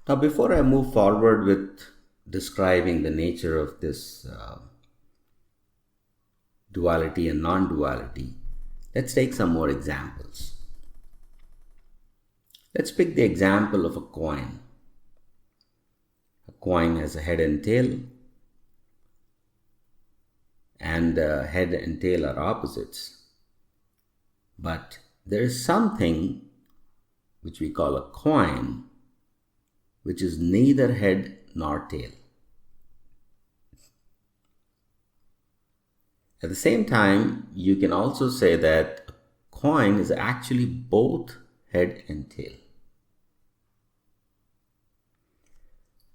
Now, before I move forward with describing the nature of this duality and non-duality, let's take some more examples. Let's pick the example of a coin. A coin has a head and tail, and head and tail are opposites. But there is something which we call a coin, which is neither head nor tail. At the same time, you can also say that a coin is actually both head and tail.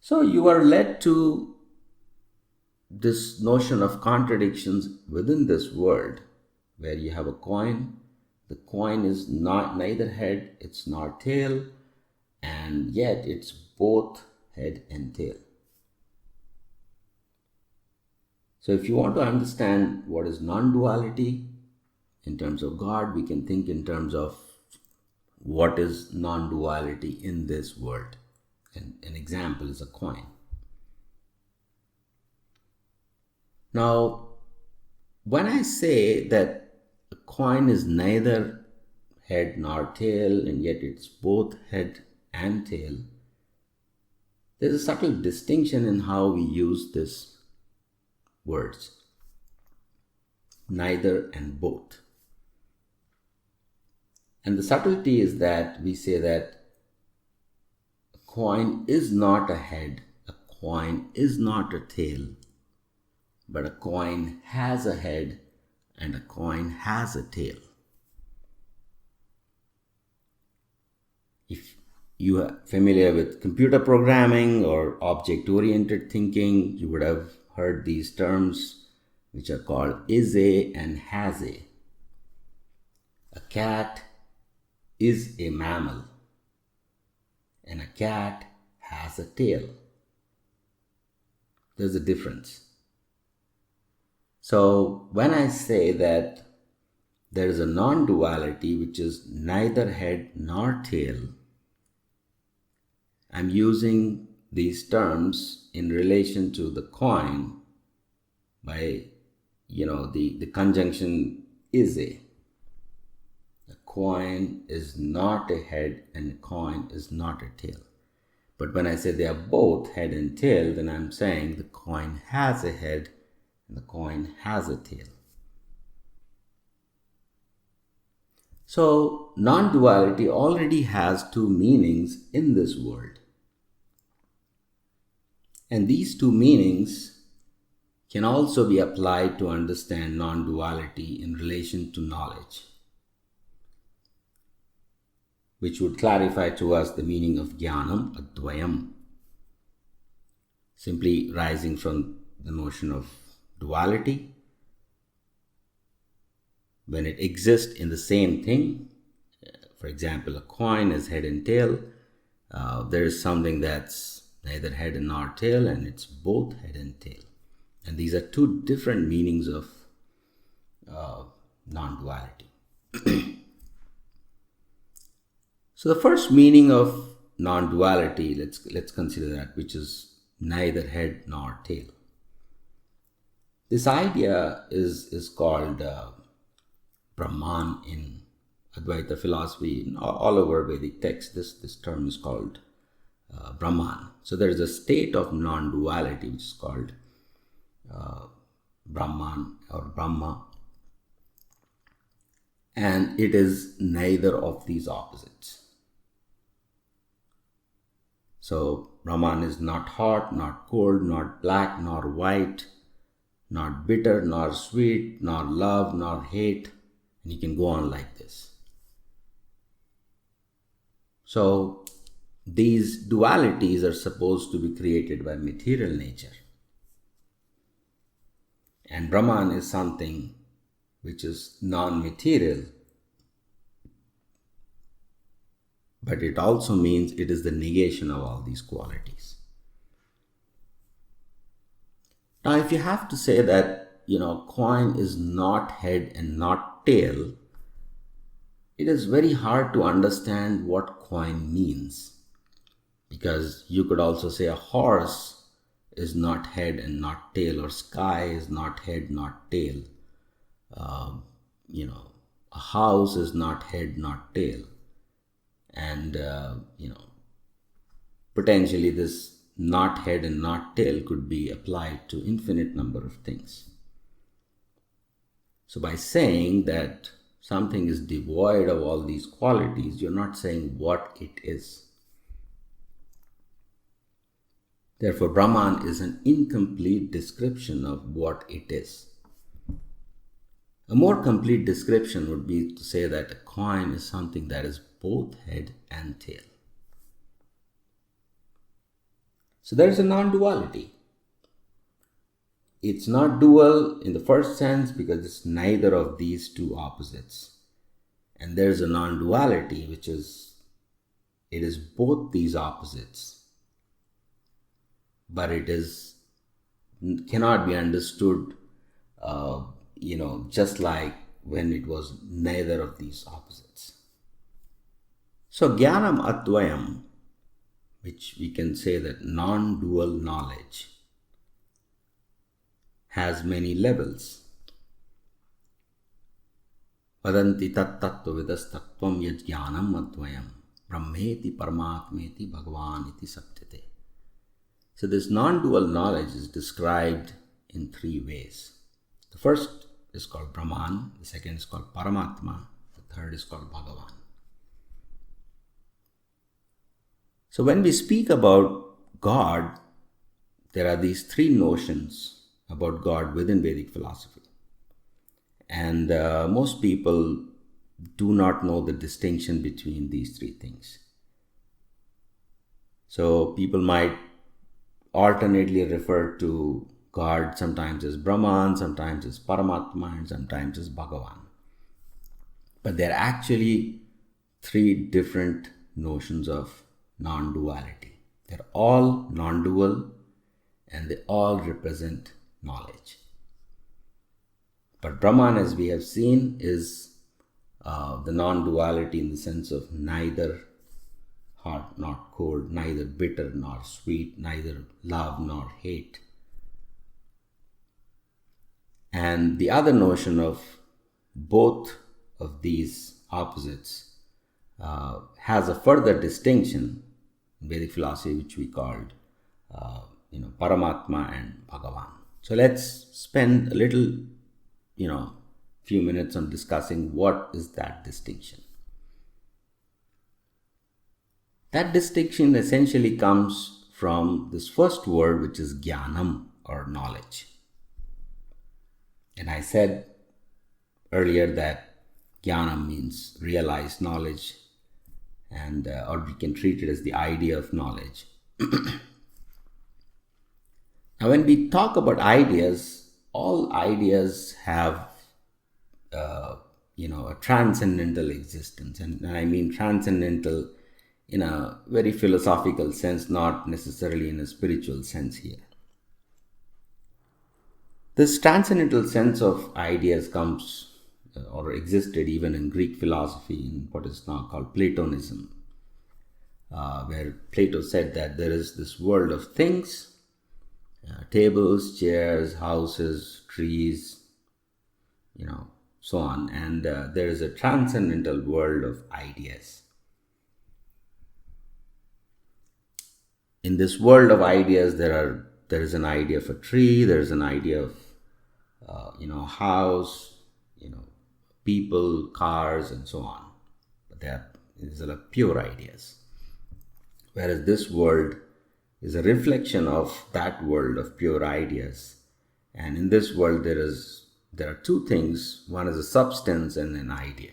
So you are led to this notion of contradictions within this world, where you have a coin. The coin is not neither head, it's not tail, and yet it's both head and tail. So if you want to understand what is non-duality in terms of God, we can think in terms of what is non-duality in this world. And an example is a coin. Now, when I say that a coin is neither head nor tail, and yet it's both head and tail, there's a subtle distinction in how we use these words. Neither and both. And the subtlety is that we say that a coin is not a head, a coin is not a tail, but a coin has a head and a coin has a tail. If you are familiar with computer programming or object-oriented thinking, you would have heard these terms which are called is a and has a. A cat is a mammal and a cat has a tail. There's a difference. So when I say that there is a non-duality which is neither head nor tail, I'm using these terms in relation to the coin by, the conjunction is a. A coin is not a head and a coin is not a tail. But when I say they are both head and tail, then I'm saying the coin has a head and the coin has a tail. So, non-duality already has two meanings in this world. And these two meanings can also be applied to understand non-duality in relation to knowledge, which would clarify to us the meaning of jnanam advayam, simply rising from the notion of duality. When it exists in the same thing, for example, a coin is head and tail, there is something that's neither head nor tail, and it's both head and tail. And these are two different meanings of non-duality. So the first meaning of non-duality, let's consider that, which is neither head nor tail. This idea is called Brahman in Advaita philosophy. All over Vedic texts, this term is called Brahman. So there is a state of non-duality which is called Brahman or Brahma, and it is neither of these opposites. So Brahman is not hot, not cold, not black, nor white, not bitter, nor sweet, nor love, nor hate, and you can go on like this. So these dualities are supposed to be created by material nature. And Brahman is something which is non-material, but it also means it is the negation of all these qualities. Now, if you have to say that, coin is not head and not tail, it is very hard to understand what coin means. Because you could also say a horse is not head and not tail, or sky is not head, not tail. Um, a house is not head, not tail. And, potentially this not head and not tail could be applied to infinite number of things. So by saying that something is devoid of all these qualities, you're not saying what it is. Therefore, Brahman is an incomplete description of what it is. A more complete description would be to say that a coin is something that is both head and tail. So there is a non-duality. It's not dual in the first sense because it's neither of these two opposites. And there's a non-duality which is, it is both these opposites. But it cannot be understood, just like when it was neither of these opposites. So Jnanam Advayam, which we can say that non-dual knowledge, has many levels. Vadanti tat tattva vidas tattvam yaj jnanam advayam brahmeti paramatmeti bhagavan iti saptate. So this non-dual knowledge is described in three ways. The first is called Brahman, the second is called Paramatma, the third is called Bhagavan. So when we speak about God, there are these three notions about God within Vedic philosophy. And most people do not know the distinction between these three things. So people might alternately refer to God sometimes as Brahman, sometimes as Paramatma, and sometimes as Bhagavan. But there are actually three different notions of non-duality. They're all non-dual and they all represent knowledge. But Brahman, as we have seen, is the non-duality in the sense of neither hot nor cold, neither bitter nor sweet, neither love nor hate. And the other notion of both of these opposites has a further distinction in Vedic philosophy, which we called Paramatma and Bhagavan. So let's spend a little few minutes on discussing what is that distinction. That distinction essentially comes from this first word, which is jnanam, or knowledge. And I said earlier that jnanam means realized knowledge, and or we can treat it as the idea of knowledge. Now, when we talk about ideas, all ideas have a transcendental existence, and I mean transcendental in a very philosophical sense, not necessarily in a spiritual sense here. This transcendental sense of ideas comes or existed even in Greek philosophy, in what is now called Platonism, where Plato said that there is this world of things, tables, chairs, houses, trees, so on, and there is a transcendental world of ideas. In this world of ideas, there is an idea of a tree, there is an idea of a house, people, cars, and so on. But these are pure ideas. Whereas this world is a reflection of that world of pure ideas. And in this world, there are two things. One is a substance and an idea.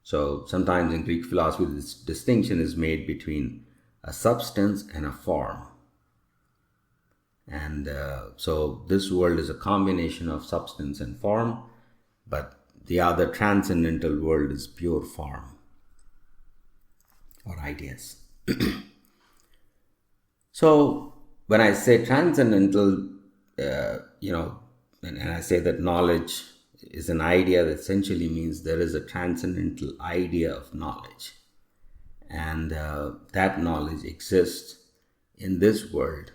So sometimes in Greek philosophy, this distinction is made between a substance and a form. And so this world is a combination of substance and form, but the other transcendental world is pure form or ideas. So when I say transcendental, and I say that knowledge is an idea, that essentially means there is a transcendental idea of knowledge. and that knowledge exists in this world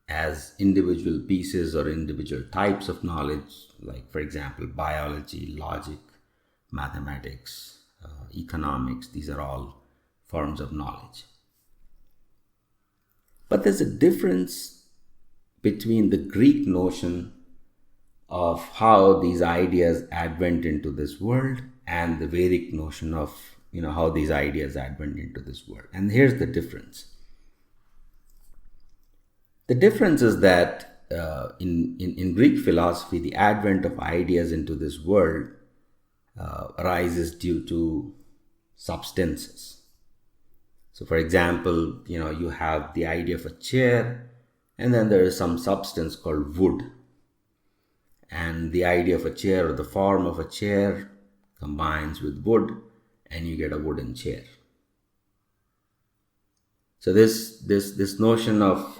as individual pieces or individual types of knowledge, like, for example, biology, logic, mathematics, economics. These are all forms of knowledge. But there's a difference between the Greek notion of how these ideas advent into this world and the Vedic notion of how these ideas advent into this world. And here's the difference. The difference is that in Greek philosophy, the advent of ideas into this world arises due to substances. So, for example, you have the idea of a chair, and then there is some substance called wood. And the idea of a chair or the form of a chair combines with wood, and you get a wooden chair. So this notion of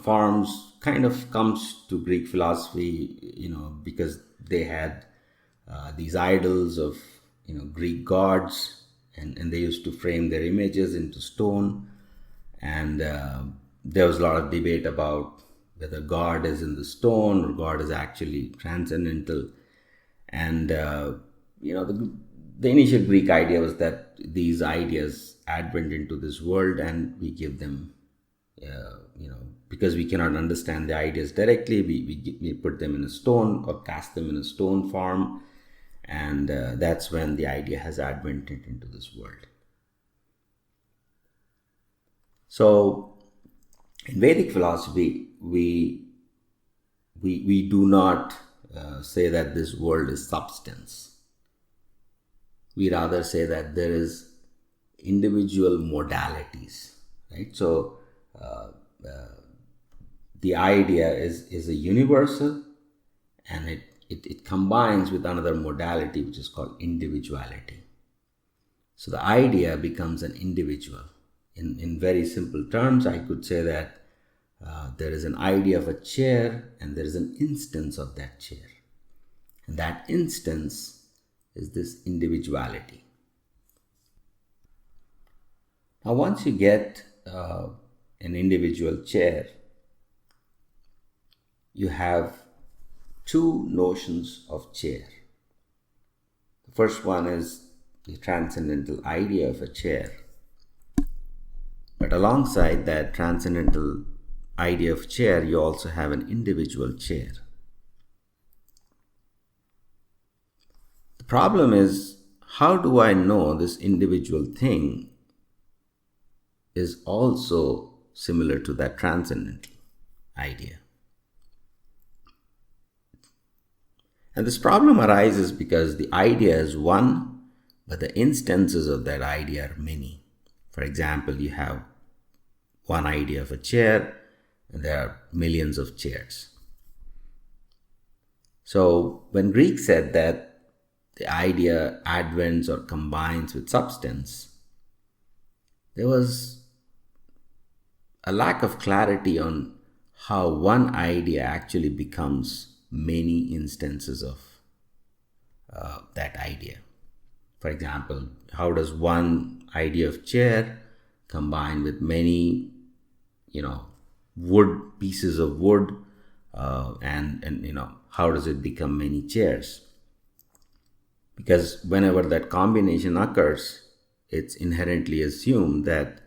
forms kind of comes to Greek philosophy, because they had these idols of Greek gods, and they used to frame their images into stone, and there was a lot of debate about whether God is in the stone or God is actually transcendental. And the initial Greek idea was that these ideas advent into this world, and we give them, because we cannot understand the ideas directly, we put them in a stone or cast them in a stone form, and that's when the idea has advented into this world. So in Vedic philosophy, we do not say that this world is substance. We rather say that there is individual modalities, right? So the idea is a universal, and it combines with another modality which is called individuality. So the idea becomes an individual. In very simple terms, I could say that there is an idea of a chair, and there is an instance of that chair. And that instance is this individuality. Now, once you get an individual chair, you have two notions of chair. The first one is the transcendental idea of a chair. But alongside that transcendental idea of chair, you also have an individual chair. The problem is, how do I know this individual thing is also similar to that transcendental idea? And this problem arises because the idea is one, but the instances of that idea are many. For example, you have one idea of a chair, and there are millions of chairs. So when Greek said that the idea advents or combines with substance, there was a lack of clarity on how one idea actually becomes many instances of that idea. For example, how does one idea of chair combine with many, pieces of wood, and how does it become many chairs? Because whenever that combination occurs, it's inherently assumed that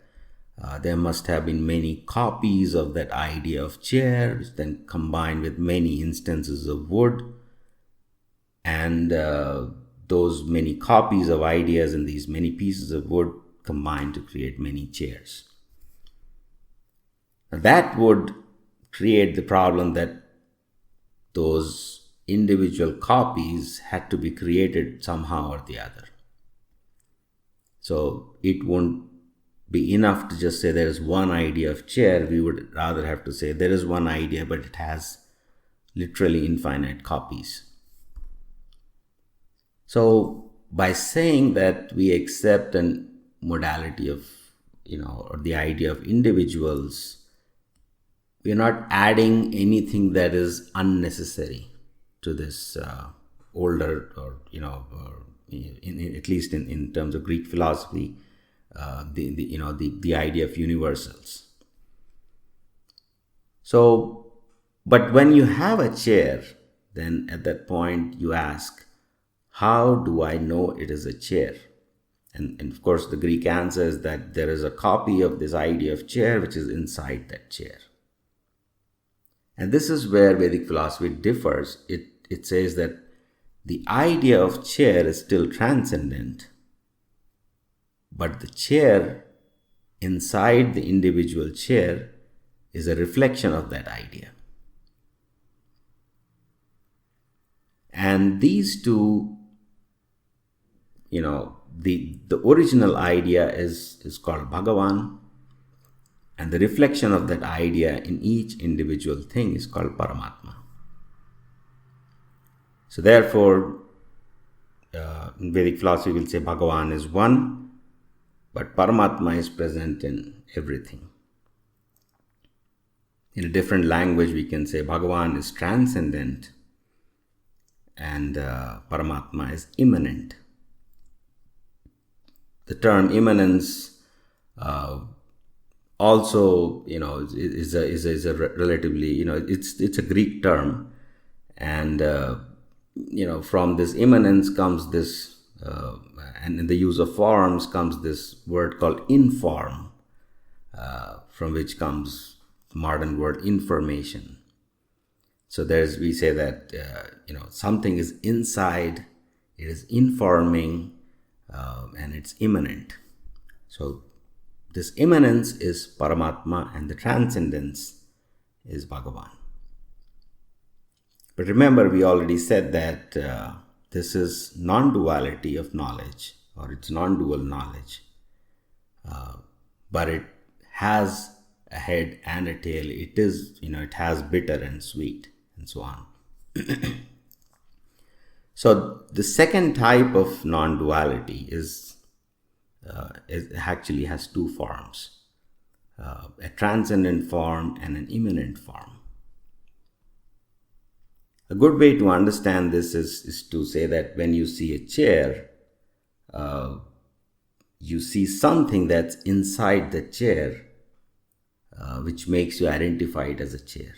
there must have been many copies of that idea of chair, which then combined with many instances of wood, and those many copies of ideas and these many pieces of wood combine to create many chairs. Now, that would create the problem that those individual copies had to be created somehow or the other. So it won't be enough to just say there is one idea of chair. We would rather have to say there is one idea, but it has literally infinite copies. So by saying that we accept a modality of, or the idea of individuals, we are not adding anything that is unnecessary to this older or at least in terms of Greek philosophy, the idea of universals. So, but when you have a chair, then at that point you ask, how do I know it is a chair? And of course, the Greek answer is that there is a copy of this idea of chair which is inside that chair. And this is where Vedic philosophy differs. It says that the idea of chair is still transcendent, but the chair inside the individual chair is a reflection of that idea. And these two, the original idea is called Bhagavan, and the reflection of that idea in each individual thing is called Paramatma. So therefore, in Vedic philosophy we'll say Bhagavan is one, but Paramatma is present in everything. In a different language we can say Bhagavan is transcendent and Paramatma is immanent. The term immanence also, is a relatively, it's a Greek term, and from this immanence comes this, and in the use of forms comes this word called inform, from which comes the modern word information. So we say that something is inside, it is informing, and it's immanent. So this immanence is Paramatma and the transcendence is Bhagavan. But remember, we already said that this is non-duality of knowledge, or it's non-dual knowledge, but it has a head and a tail. It is, it has bitter and sweet and so on. So the second type of non-duality it actually has two forms, a transcendent form and an immanent form. A good way to understand this is to say that when you see a chair, you see something that's inside the chair, which makes you identify it as a chair.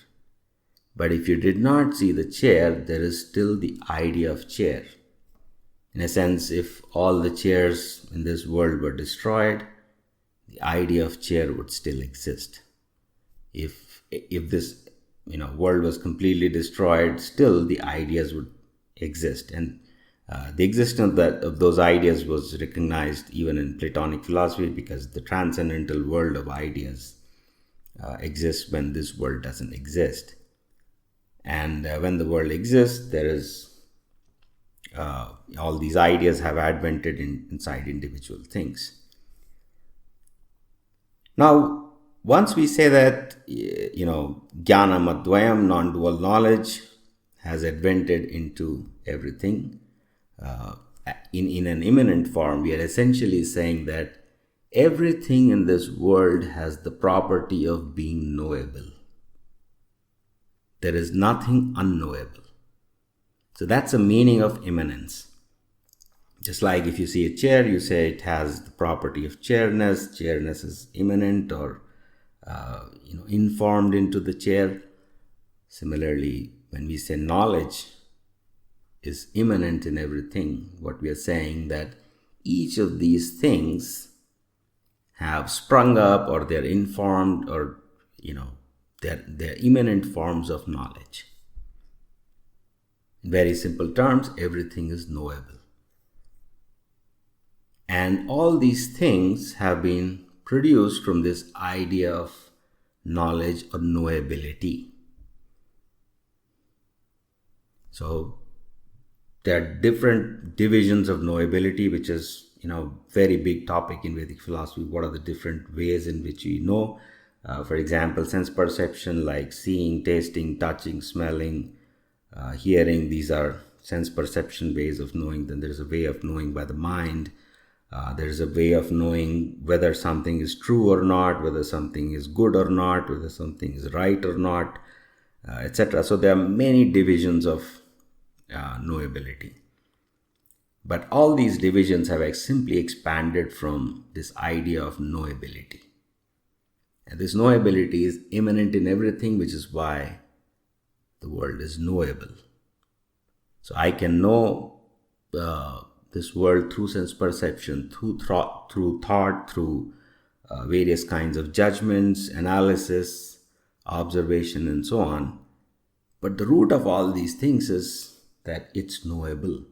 But if you did not see the chair, there is still the idea of chair. In a sense, if all the chairs in this world were destroyed, the idea of chair would still exist. If this world was completely destroyed, still the ideas would exist. And the existence of those ideas was recognized even in Platonic philosophy, because the transcendental world of ideas exists when this world doesn't exist. And when the world exists, there is all these ideas have advented inside individual things. Now, once we say that, jnanam advayam, non-dual knowledge, has advented into everything in an immanent form, we are essentially saying that everything in this world has the property of being knowable. There is nothing unknowable. So that's the meaning of immanence. Just like if you see a chair, you say it has the property of chairness. Chairness is immanent or informed into the chair. Similarly, when we say knowledge is immanent in everything, what we are saying that each of these things have sprung up, or they're informed, or they're immanent forms of knowledge. In very simple terms, everything is knowable. And all these things have been produced from this idea of knowledge or knowability. So there are different divisions of knowability, which is, very big topic in Vedic philosophy. What are the different ways in which we know? For example, sense perception like seeing, tasting, touching, smelling, hearing. These are sense perception ways of knowing. Then there's a way of knowing by the mind. There's a way of knowing whether something is true or not, whether something is good or not, whether something is right or not, etc. So there are many divisions of knowability. But all these divisions have simply expanded from this idea of knowability. And this knowability is immanent in everything, which is why the world is knowable. So I can know this world through sense perception, through thought, through various kinds of judgments, analysis, observation, and so on. But the root of all these things is that it's knowable.